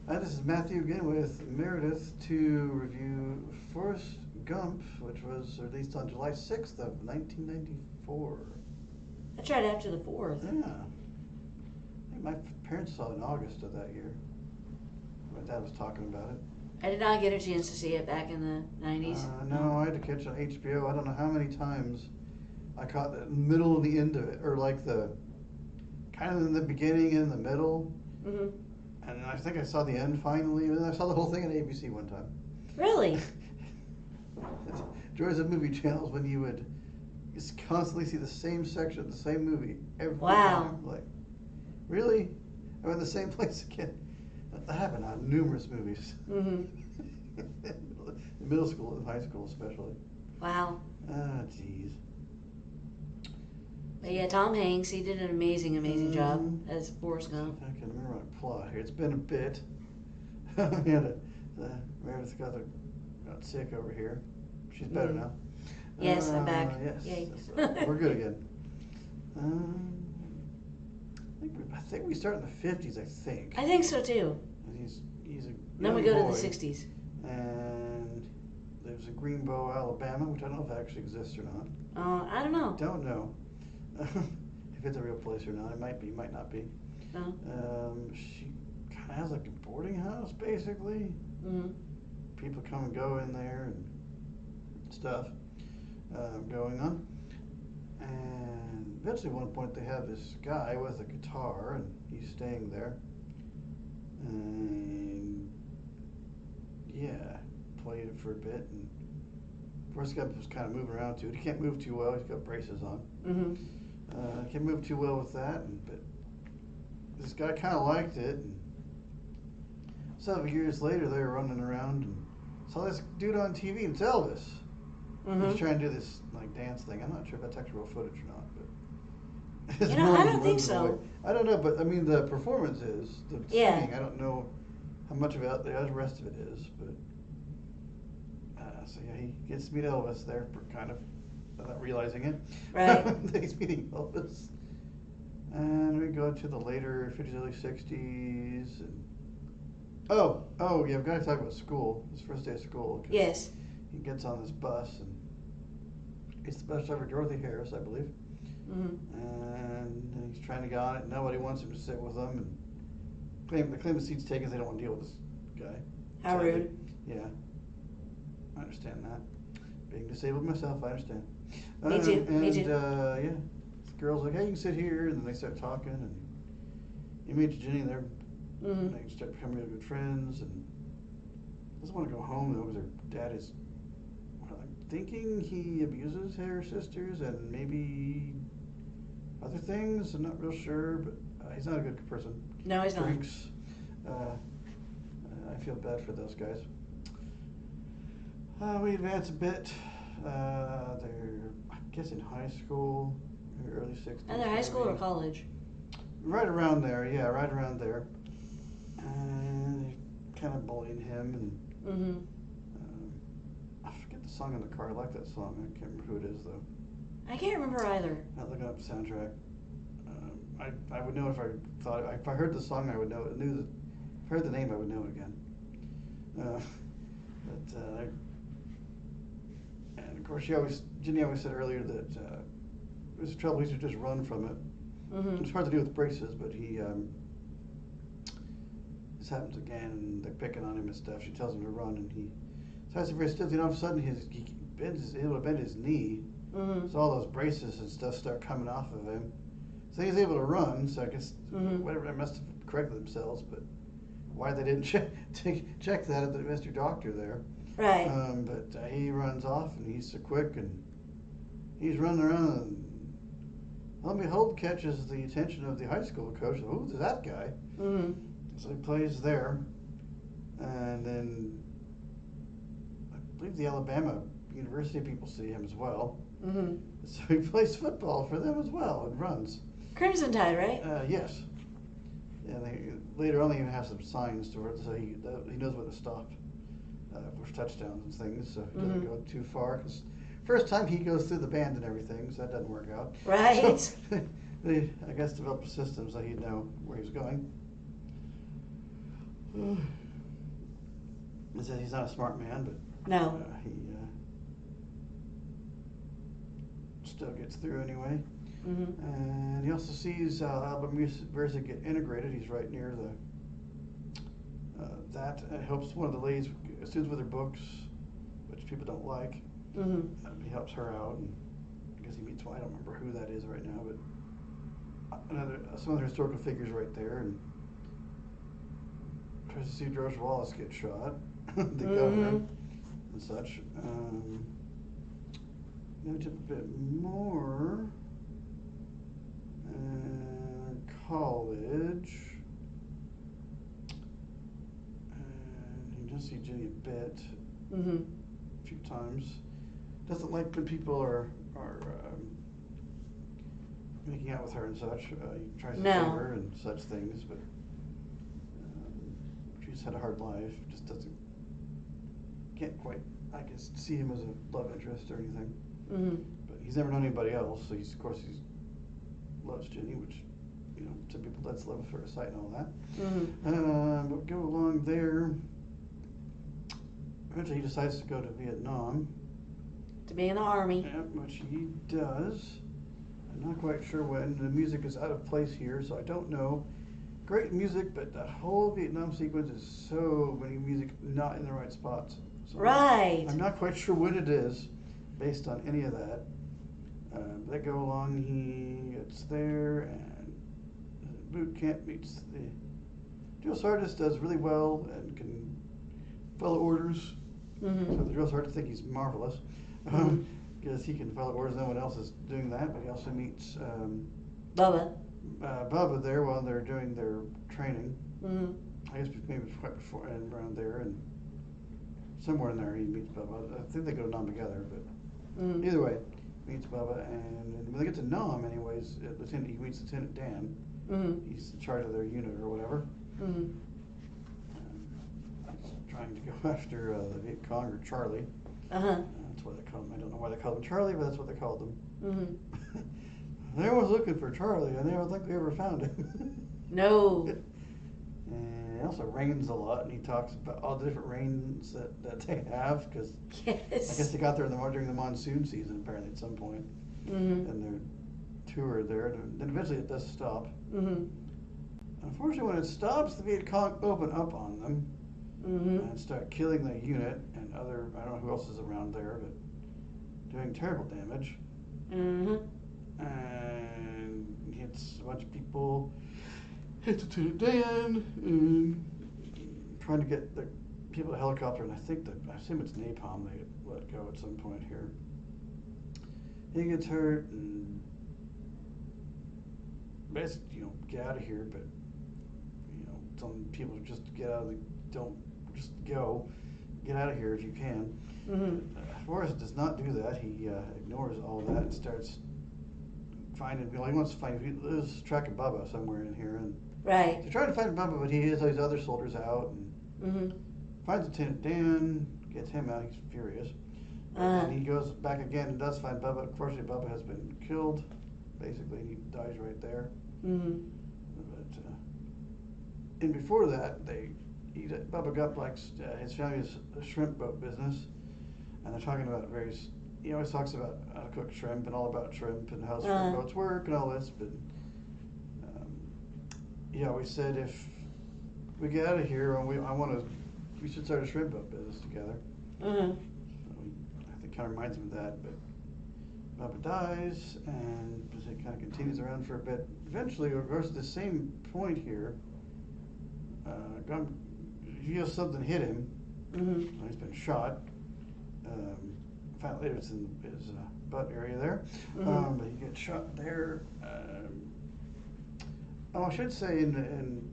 This is Matthew again with Meredith to review Forrest Gump, which was released on July 6th of 1994. That's right after the 4th. Yeah. I think my parents saw it in August of that year. My dad was talking about it. I did not get a chance to see it back in the 90s. No, I had to catch it on HBO. I don't know how many times I caught the middle and the end of it, or like the kind of in the beginning and in the middle. Mm-hmm. And I think I saw the end finally, and then I saw the whole thing on ABC one time. Really? Joys of movie channels when you would just constantly see the same section of the same movie every time. Like, really? I'm in the same place again. That happened on numerous movies. Mm-hmm. In middle school and high school especially. Wow. Ah, jeez. But yeah, Tom Hanks, he did an amazing job as Forrest Gump. I can remember my plot here. It's been a bit. Meredith got sick over here. She's better now. Yes, I'm back. Yes, Yay. we're good again. I think we start in the 50s. I think. I think so too. He's a Then we young go boy, to the 60s. And lives in Greenbow, Alabama, which I don't know if it actually exists or not. I don't know. Don't know if it's a real place or not. It might be, might not be. She kind of has like a boarding house, basically. Mm-hmm. People come and go in there and stuff going on. And eventually, at one point, they have this guy with a guitar, and he's staying there. And yeah, played it for a bit. And Forrest Gump was kind of moving around too. He can't move too well. He's got braces on. Mm-hmm. Can't move too well with that. But this guy kind of liked it. And several years later, they were running around and saw this dude on TV. It's Elvis. Mm-hmm. He's trying to do this like dance thing. I'm not sure if that's actual real footage or not, but I don't think so. Away. I don't know, but I mean the performance is the singing. I don't know how much of it the rest of it is, but so yeah, he gets to meet Elvis there, for kind of not realizing it. Right. That he's meeting Elvis, and we go to the later 50s, early 60s, and oh yeah, we've got to talk about school. His first day of school. Yes. He gets on this bus, and it's the bus driver, Dorothy Harris, I believe. Mm-hmm. And he's trying to get on it. Nobody wants him to sit with them, and they claim the seat's taken because they don't want to deal with this guy. How rude. Yeah, I understand that. Being disabled myself, I understand. Me too. And, Me too. Yeah, the girl's like, "Hey, you can sit here," and then they start talking, and he meets Jenny, and they start becoming really good friends, and doesn't want to go home though because her dad is. I'm thinking he abuses her sisters and maybe other things. I'm not real sure, but he's not a good person. No, he's not. Drinks. I feel bad for those guys. We advance a bit. They're, I guess, in high school, early 60s. And they're high school or college? Right around there, yeah, right around there. And they kind of bullying him, and I forget the song in the car. I like that song. I can't remember who it is though. I can't remember either. Not looking up the soundtrack. I would know if I heard the song, I would know it. If I heard the name, I would know it again. And of course, Jenny always said earlier that it was trouble. He should just run from it. Mm-hmm. It's hard to do with braces, but this happens again, and they're picking on him and stuff. She tells him to run, and he tries to very stiff. All of a sudden, he is able to bend his knee. Mm-hmm. So all those braces and stuff start coming off of him. So he's able to run. So I guess whatever, they must have corrected themselves, but why they didn't check that at the Mr. Doctor there. Right. But he runs off, and he's so quick, and he's running around, and lo and behold, catches the attention of the high school coach. Oh, there's that guy. Mm-hmm. So he plays there, and then I believe the Alabama University people see him as well. Mm-hmm. So he plays football for them as well and runs. Crimson Tide, right? Yes. And they later on they even have some signs to it, so he knows when to stop for touchdowns and things, so he doesn't go too far. Cause first time he goes through the band and everything, so that doesn't work out. Right. So, they, I guess, developed a system so he'd know where he was going. He says he's not a smart man, but No. he still gets through anyway. Mm-hmm. And he also sees album music get integrated. He's right near the that. It helps one of the ladies, students with her books, which people don't like. Mm-hmm. He helps her out, and I guess he meets one. I don't remember who that is right now, but some other historical figures right there, and tries to see George Wallace get shot, the governor, and such. Then a bit more. College. And he does see Jenny a bit, a few times. Doesn't like when people are making out with her and such. He tries to save her and such things, but she's had a hard life. Just can't quite, I guess, see him as a love interest or anything. But he's never known anybody else, so of course he loves Jenny, which, some people, that's love at first sight and all that. But go along there. Eventually he decides to go to Vietnam. To be in the Army. Yeah, which he does. I'm not quite sure when. The music is out of place here, so I don't know. Great music, but the whole Vietnam sequence is so many music not in the right spots. So Right. I'm not quite sure when it is, based on any of that. They go along, he gets there, and boot camp meets the drill sergeant, does really well and can follow orders. So the drill sergeant thinks he's marvelous, because he can follow orders. No one else is doing that. But he also meets Bubba there while they're doing their training. I guess maybe before and around there, and somewhere in there he meets Bubba. I think they go to Nam together, but either way, meets Bubba, and when they get to Nam, anyways, he meets Lieutenant Dan. He's in charge of their unit or whatever. Trying to go after the Viet Cong or Charlie. That's what they call him. I don't know why they called him Charlie, but that's what they called him. They was looking for Charlie, and they don't think they ever found him. No. And it also rains a lot, and he talks about all the different rains that they have, because I guess they got there during the monsoon season, apparently, at some point. And their tour there, and then eventually it does stop. Unfortunately, when it stops, the Viet Cong open up on them and start killing the unit and I don't know who else is around there, but doing terrible damage. And hits a bunch of people, hits Lieutenant Dan, and trying to get the people to helicopter, and I assume it's napalm they let go at some point here. He gets hurt and basically, get out of here, but telling people to just get out of just go, get out of here if you can. Forrest does not do that. He ignores all that and starts finding, he wants to find, he loses track of Bubba somewhere in here, and he's trying to find Bubba, but he has these other soldiers out, and finds Lieutenant Dan, gets him out. He's furious, and he goes back again and does find Bubba. Unfortunately, Bubba has been killed, basically, and he dies right there. But and before that, Bubba Gump likes his family's shrimp boat business, and they're talking about various. He always talks about how to cook shrimp and all about shrimp and how shrimp boats work and all this. But he always said, if we get out of here, we should start a shrimp boat business together. So I think kind of reminds him of that. But Bubba dies, and it kind of continues around for a bit. Eventually, of course, at the same point here, Gump feels something hit him. He's been shot. Found later it's in his butt area there, but he gets shot there. I should say, in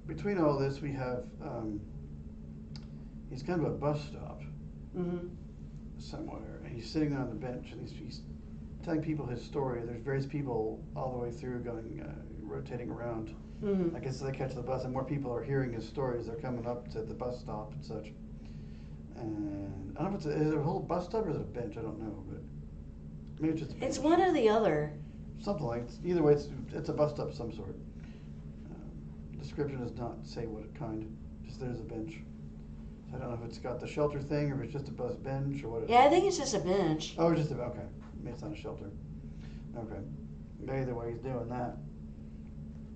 between all this, we have he's kind of a bus stop somewhere, and he's sitting on the bench, and he's telling people his story. There's various people all the way through going, rotating around. I guess they catch the bus, and more people are hearing his stories. They're coming up to the bus stop and such. And I don't know if is it a whole bus stop or is it a bench? I don't know, but maybe it's just a bench. It's one or the other. Something like either way, it's a bus stop of some sort. Description does not say what kind. Just there's a bench. So I don't know if it's got the shelter thing or if it's just a bus bench or what. Yeah, I think it's just a bench. Oh, it's just a, okay. Maybe it's not a shelter. Okay. Either way, he's doing that.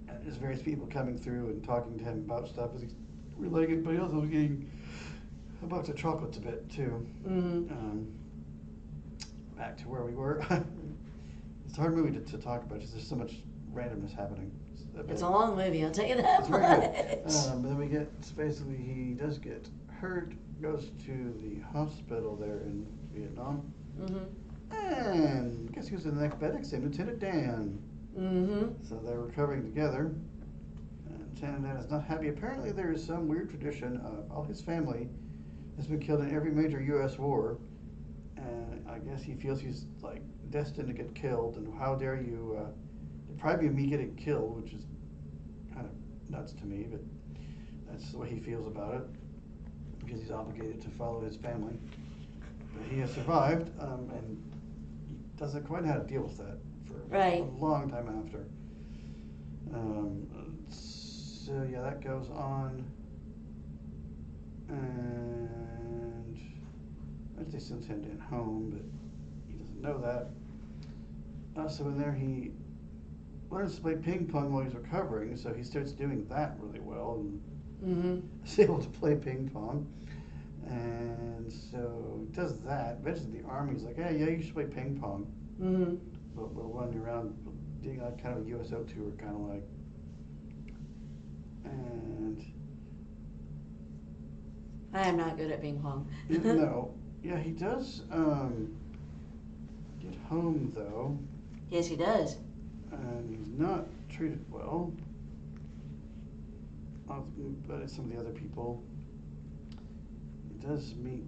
And there's various people coming through and talking to him about stuff as he's relating it, but he also was getting a box of chocolates a bit too. Mm-hmm. Back to where we were. It's a hard movie to talk about because there's so much randomness happening. It's a long movie, I'll tell you that It's much. very good. Then we get, basically he does get hurt, goes to the hospital there in Vietnam. Mm-hmm. And guess who's in the next bed? Same Lieutenant Dan. Mm-hmm. So they're recovering together. And Lieutenant Dan is not happy. Apparently there is some weird tradition of all his family has been killed in every major U.S. war. And I guess he feels he's like destined to get killed. And how dare you deprive me of me getting killed, which is kind of nuts to me, but that's the way he feels about it because he's obligated to follow his family. But he has survived, and he doesn't quite know how to deal with that for Right. a long time after. So yeah, that goes on, and they send Dan home, but he doesn't know that. So in there he learns to play ping pong while he's recovering, so he starts doing that really well and is able to play ping pong. And so he does that. Eventually the army's like, hey, yeah, you should play ping pong. Mm-hmm. But we'll run you around doing like kind of a USO tour, kind of like. And I am not good at ping pong. no, yeah, he does get home though. Yes, he does. And he's not treated well. But some of the other people. He does meet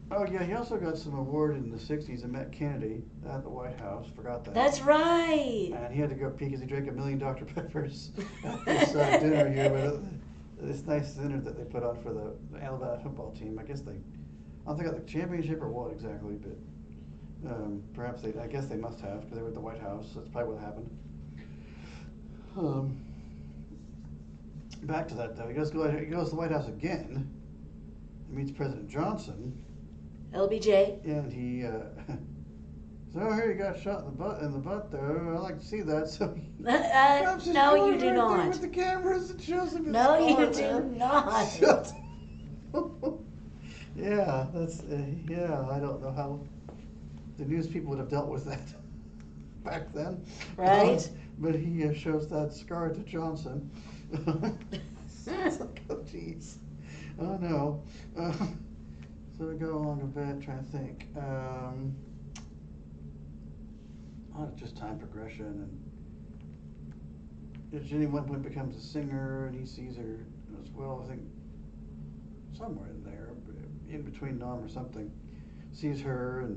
oh yeah, he also got some award in the 60s and met Kennedy at the White House. Forgot that. That's right. And he had to go pee because he drank 1 million Dr. Peppers at this dinner here with this nice dinner that they put on for the Alabama football team. I guess I don't think they got the championship or what exactly, but perhaps I guess they must have because they were at the White House. So that's probably what happened. Back to that though, he goes to the White House again. He meets President Johnson. LBJ. And he says, "Oh, here you got shot in the butt there. I'd like to see that." So he no, you do right not. there with the cameras and shows him his No, scar you there. do not. Yeah, that's yeah. I don't know how the news people would have dealt with that back then. Right. But he shows that scar to Johnson. It's like, oh jeez. Oh no. So we go along a bit, trying to think. Just time progression, and Jenny at one point becomes a singer, and he sees her as well. I think somewhere in there, in between Nam or something, sees her,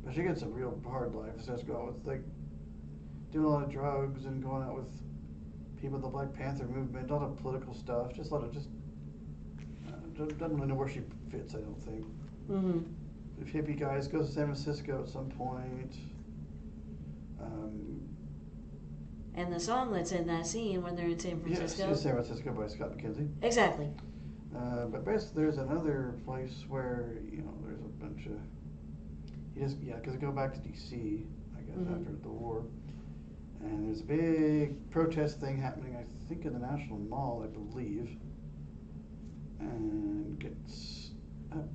but she gets a real hard life. Starts going with like doing a lot of drugs and going out with people in the Black Panther movement, a lot of political stuff, just a lot of doesn't really know where she fits, I don't think. Mm-hmm. The hippie guys goes to San Francisco at some point. And the song that's in that scene when they're in San Francisco. Yes, San Francisco by Scott McKenzie. Exactly. But basically there's another place where, there's a bunch of, because they go back to D.C., I guess, after the war. And there's a big protest thing happening, I think, in the National Mall, I believe. And gets up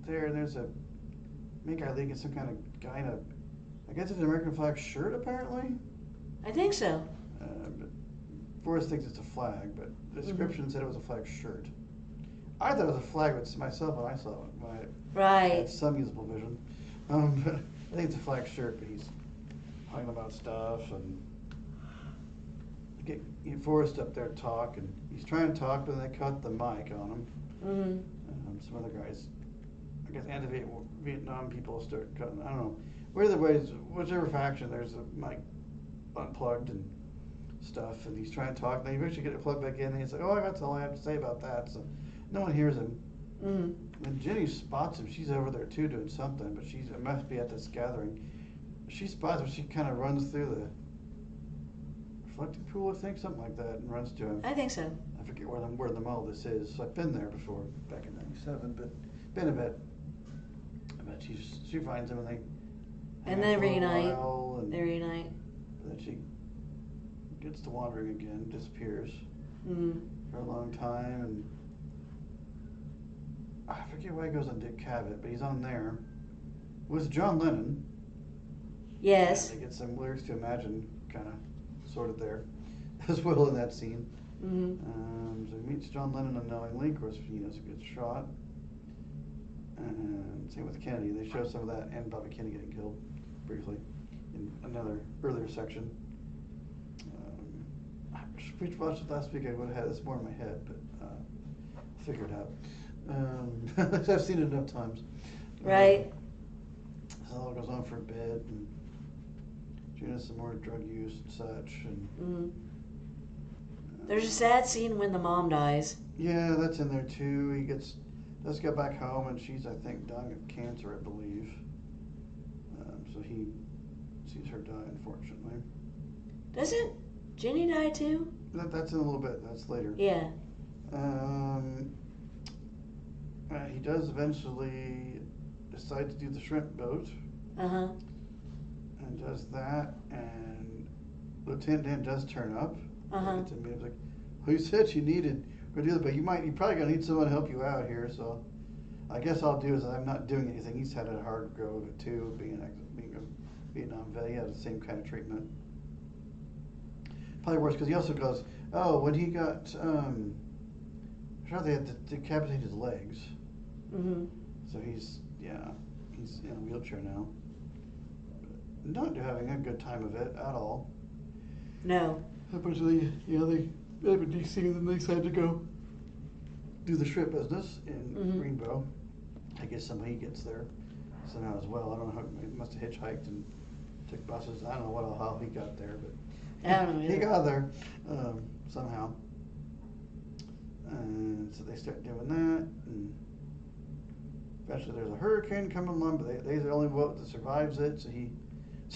there, and there's a main guy leading some kind of guy in I guess it's an American flag shirt, apparently. I think so. But Forrest thinks it's a flag, but the description said it was a flag shirt. I thought it was a flag myself when I saw it, when I had some usable vision. But I think it's a flag shirt, but he's talking about stuff, and get Forrest up there to talk, and he's trying to talk, but then they cut the mic on him. Some other guys, I guess, anti-Vietnam people start cutting. I don't know. Either way, whichever faction, there's a mic unplugged and stuff, and he's trying to talk. Now you eventually get it plugged back in, and he's like, "Oh, that's all I have to say about that." So no one hears him. And Jenny spots him. She's over there too doing something, but it must be at this gathering. She spots him. She kind of runs through the reflecting pool, I think, something like that, and runs to him. I think so. I forget where the mall this is. So I've been there before, back in '97, but been a bit. But she finds him and they. And they reunite. And they reunite. then she gets to wandering again, disappears Mm-hmm. for a long time, and I forget why he goes on Dick Cavett, but he's on there with John Lennon. Yes. And they get some lyrics to Imagine, kind of, sort of there, as well in that scene. Mm-hmm. So he meets John Lennon unknowingly. Of course, gets shot. And same with Kennedy. They show some of that and Bobby Kennedy getting killed briefly in another earlier section. If we watched it last week, I would have had this more in my head, but I'll figure it out. I've seen it enough times. Right. So it all goes on for a bit, and she has some more drug use and such. And Mm-hmm. There's a sad scene when the mom dies. yeah, that's in there too. He does get back home, and she's, I think, dying of cancer, I believe. So he sees her die, unfortunately. Doesn't Jenny die too? That's in a little bit. That's later. Yeah. He does eventually decide to do the shrimp boat. Uh-huh. And does that, and Lieutenant Dan does turn up. Uh-huh. It's like, well, you said you needed to do that, but you probably gonna need someone to help you out here. So, I guess I'll do is I'm not doing anything. He's had a hard go of it too, being a Vietnam vet. He had the same kind of treatment. Probably worse because he also goes, oh, when he got, I'm sure they had to decapitate his legs. Mm-hmm. So he's in a wheelchair now. But not having a good time of it at all. No. Eventually, they live in DC, and then they decided to go do the shrimp business in Greenbow. I guess somebody gets there somehow as well. I don't know how, he must have hitchhiked and took buses. I don't know how he got there, but I don't know he either. got there somehow. And so they start doing that, and eventually there's a hurricane coming along, but they're the only boat that survives it, so he's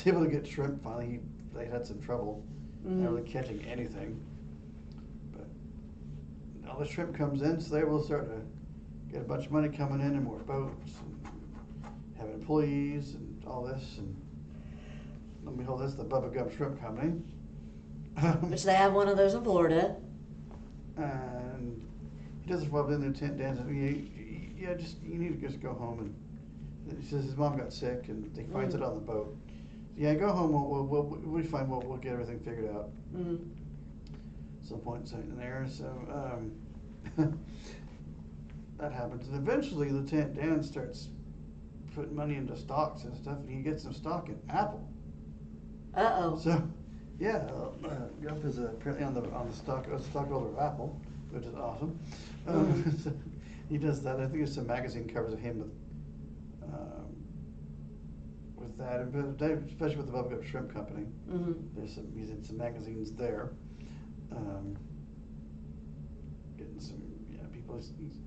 able to get shrimp finally. They had some trouble not really catching anything. But all the shrimp comes in, so they will start to get a bunch of money coming in and more boats and have employees and all this. And let me hold this, the Bubba Gump Shrimp Company. Which they have one of those in Florida. And he does it while in the tent dance. You need to just go home. And he says his mom got sick, and he finds it on the boat. Yeah, go home. We'll be fine. We'll get everything figured out. Mm-hmm. Some point in there. So that happens, and eventually Lieutenant Dan starts putting money into stocks and stuff, and he gets some stock in Apple. Uh-oh. So, yeah, Gump is apparently on the stockholder of Apple, which is awesome. So he does that. I think there's some magazine covers of him with that, especially with the Bubba Gump Shrimp Company. Mm-hmm. He's in some magazines there. Getting some people. He's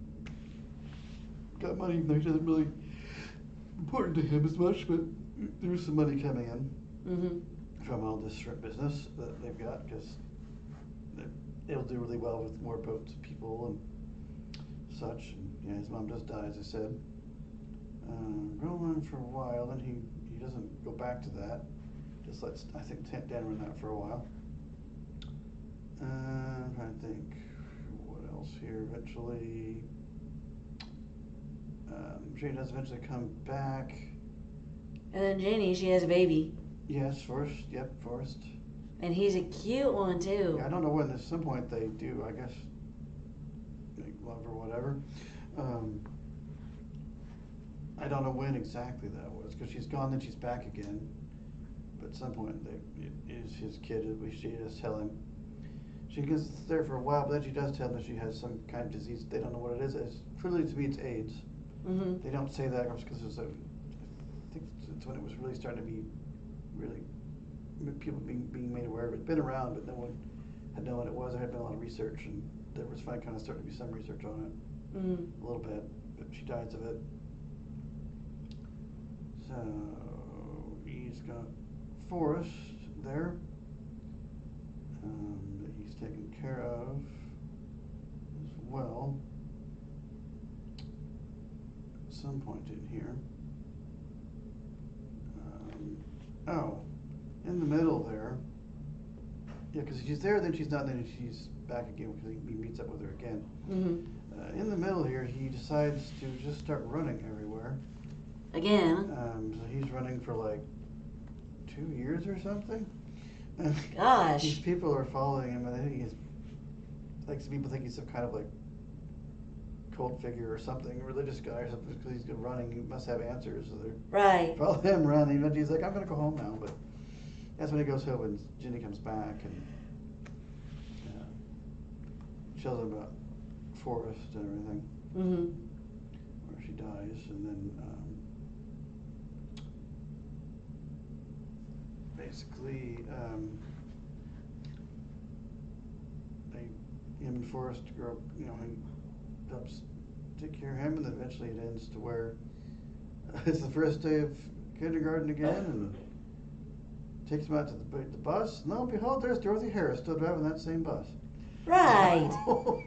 got money, even though he doesn't really important to him as much, but there's some money coming in from all this shrimp business that they've got, because they'll do really well with more boats and people and such. And his mom does die, as I said. Go on for a while, then he doesn't go back to that. Just lets, I think, Dan run that for a while. I'm trying to think what else here. Eventually, Jane does eventually come back. And then Janie, she has a baby. Yes, Forrest. Yep, Forrest. And he's a cute one too. Yeah, I don't know when. At some point they do, I guess, make love or whatever. I don't know when exactly that was, because she's gone, then she's back again. But at some point, it is his kid. At least she does tell him. She gets there for a while, but then she does tell him that she has some kind of disease. They don't know what it is. Clearly, to me, it's AIDS. Mm-hmm. They don't say that because I think it's when it was really starting to be really people being made aware of it. It's been around, but no one had known what it was. There had been a lot of research, and there was finally kind of starting to be some research on it, a little bit. But she dies of it. So he's got Forrest there, that he's taken care of as well. At some point in here. Oh, in the middle there. Yeah, because she's there, then she's not, then she's back again because he meets up with her again. Mm-hmm. In the middle here, he decides to just start running everywhere. Again. So he's running for like 2 years or something. Gosh. These people are following him, and I think he's like some people think he's some kind of like cult figure or something, religious guy or something, because he's good running. He must have answers. So they're Right. follow him around. Even he's like, I'm gonna go home now, but that's when he goes home and Ginny comes back and tells him about Forrest and everything. Mm-hmm. Where she dies, and then basically him and Forrest grow. You know, he helps take care of him, and then eventually it ends to where it's the first day of kindergarten again, and takes him out to the bus. No, behold, there's Dorothy Harris still driving that same bus. Right.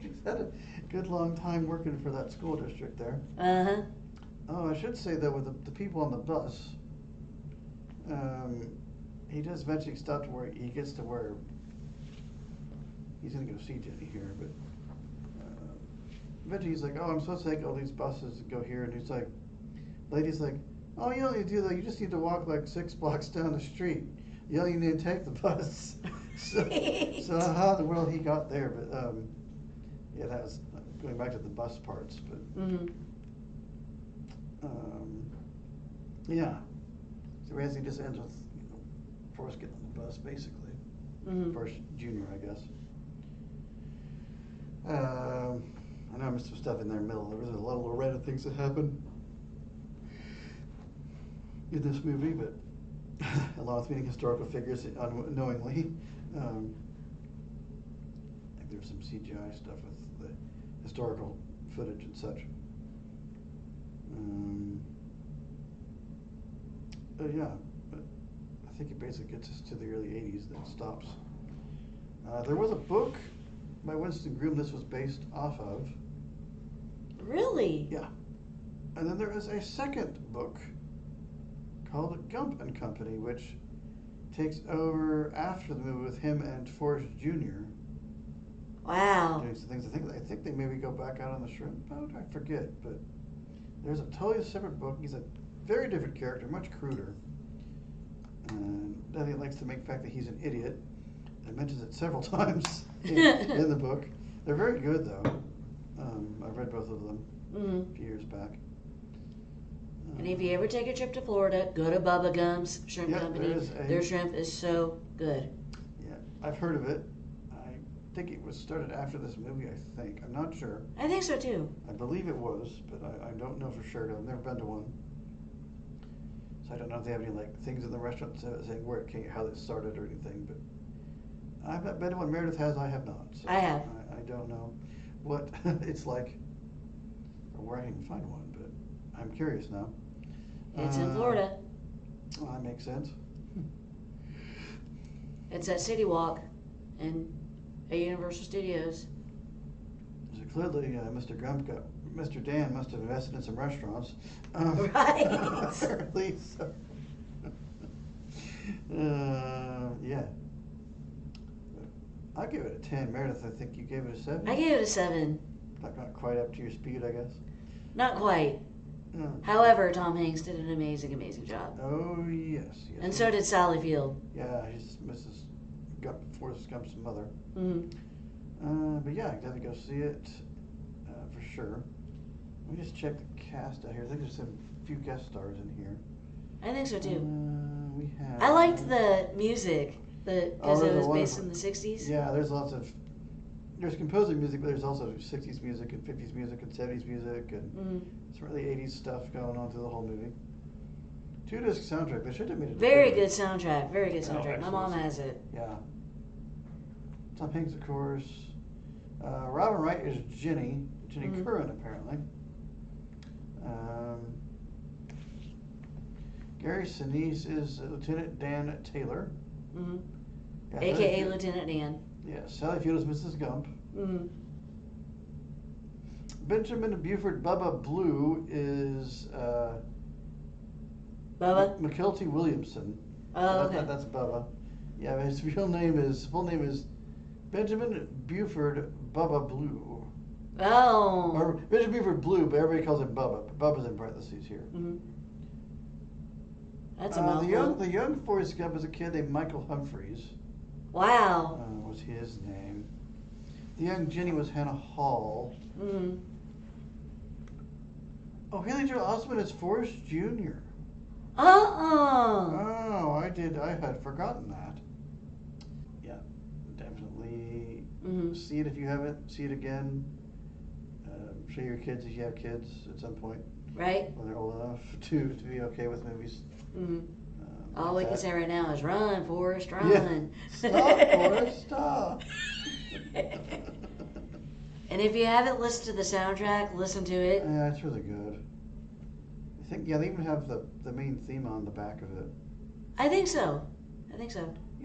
She's had a good long time working for that school district there. Uh-huh. Oh, I should say that with the people on the bus, he does eventually stop to where he gets to where he's going to go see Jenny here, but eventually he's like, oh, I'm supposed to take all these buses and go here, and he's like, lady's like, oh, you don't need to do that, you just need to walk like 6 blocks down the street. You don't even need to take the bus. So how in the world he got there, but yeah, that was going back to the bus parts, but Mm-hmm. Yeah. So basically just ends with Forrest getting on the bus, basically. Mm-hmm. Forrest Junior, I guess. I know I missed some stuff in there in the middle. There was a lot of little random things that happened in this movie, but along with meeting historical figures unknowingly. I think there was some CGI stuff with the historical footage and such. Yeah, but I think it basically gets us to the early 80s, then stops. There was a book by Winston Groom this was based off of. Really? Yeah. And then there is a second book called Gump and Company, which takes over after the movie with him and Forrest Jr. Wow. doing some things. I think they maybe go back out on the shrimp boat. I forget, but there's a totally separate book. He's a very different character, much cruder. And then he likes to make the fact that he's an idiot. And mentions it several times in the book. They're very good, though. I've read both of them a few years back. And if you ever take a trip to Florida, go to Bubba Gump's Shrimp Company. Their shrimp is so good. Yeah, I've heard of it. I think it was started after this movie, I think. I'm not sure. I think so, too. I believe it was, but I don't know for sure. I've never been to one. So I don't know if they have any like things in the restaurant saying where it came, how it started or anything, but I've not been to one. Meredith has, I have not. So I have. I don't know what it's like or where I can find one, but I'm curious now. It's in Florida. Well, that makes sense. It's at City Walk and at Universal Studios. So clearly, Mr. Dan must have invested in some restaurants. Right. Apparently, so. Yeah. I give it a 10. Meredith, I think you gave it a 7. I gave it a 7. Not quite up to your speed, I guess. Not quite. However, Tom Hanks did an amazing, amazing job. Oh, yes. And so did Sally Field. Yeah, he's Mrs. Forrest Gump's mother. Mm-hmm. But yeah, I gotta go see it for sure. Let me just check the cast out here. I think there's a few guest stars in here. I think so too. We have. I liked the music, because it was based in the 60s. Yeah, there's composer music, but there's also 60s music and 50s music and 70s music and some really 80s stuff going on through the whole movie. 2-disc soundtrack. They should have made it. Very good soundtrack. Very good soundtrack. My mom has it. Yeah. Tom Hanks, of course. Robin Wright is Jenny Curran, apparently. Gary Sinise is Lieutenant Dan Taylor. Yeah, AKA Lieutenant Dan. Yeah, Sally Field is Mrs. Gump. Mm-hmm. Benjamin Buford Bubba Blue is Bubba? McKelty Williamson. Oh, okay. That's Bubba. Yeah, his full name is Benjamin Buford Bubba Blue. Oh. Or Benjamin Buford Blue, but everybody calls him Bubba. Bubba's in parentheses here. Mm-hmm. That's a mouthful. The young Forrest Gump is a kid named Michael Humphreys. Wow. Was his name. The young Jenny was Hannah Hall. Mm-hmm. Oh, Haley Joel Osment is Forrest Jr. Uh-uh. Oh, I had forgotten that. Yeah, definitely see it if you haven't. See it again. Show your kids if you have kids at some point. Right. When they're old enough to be okay with movies. Mm-hmm. All we can say right now is run, Forrest, run. Yeah. Stop, Forrest, stop. And if you haven't listened to the soundtrack, listen to it. Yeah, it's really good. I think, they even have the main theme on the back of it. I think so. Yeah,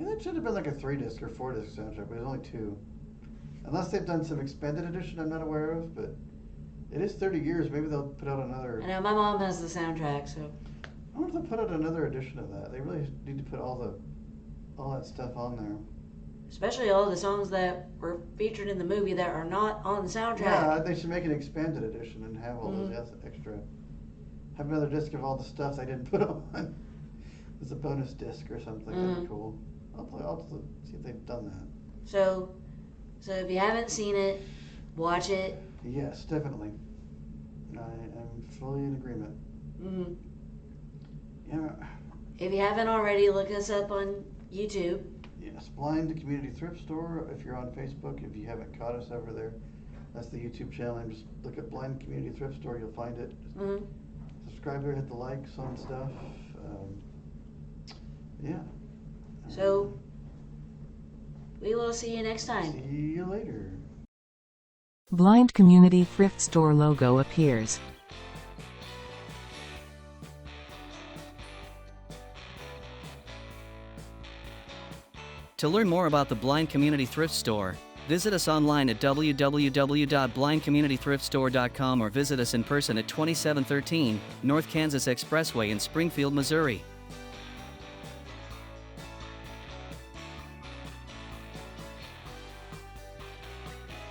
that should have been like a 3-disc or 4-disc soundtrack, but there's only 2. Unless they've done some expanded edition I'm not aware of, but it is 30 years. Maybe they'll put out another. I know, my mom has the soundtrack, so. I wonder if they'll put out another edition of that. They really need to put all that stuff on there. Especially all the songs that were featured in the movie that are not on the soundtrack. Yeah, they should make an expanded edition and have all those extra. Have another disc of all the stuff they didn't put on. As a bonus disc or something. That'd be cool. I'll see if they've done that. So if you haven't seen it, watch it. Yes, definitely. I am fully in agreement. Mm-hmm. Yeah. If you haven't already, look us up on YouTube. Yes, Blind Community Thrift Store. If you're on Facebook, if you haven't caught us over there, that's the YouTube channel. And just look at Blind Community Thrift Store. You'll find it. Subscribe there, hit the likes on stuff. Yeah. So we will see you next time. See you later. Blind Community Thrift Store logo appears. To learn more about the Blind Community Thrift Store, visit us online at www.blindcommunitythriftstore.com or visit us in person at 2713 North Kansas Expressway in Springfield, Missouri.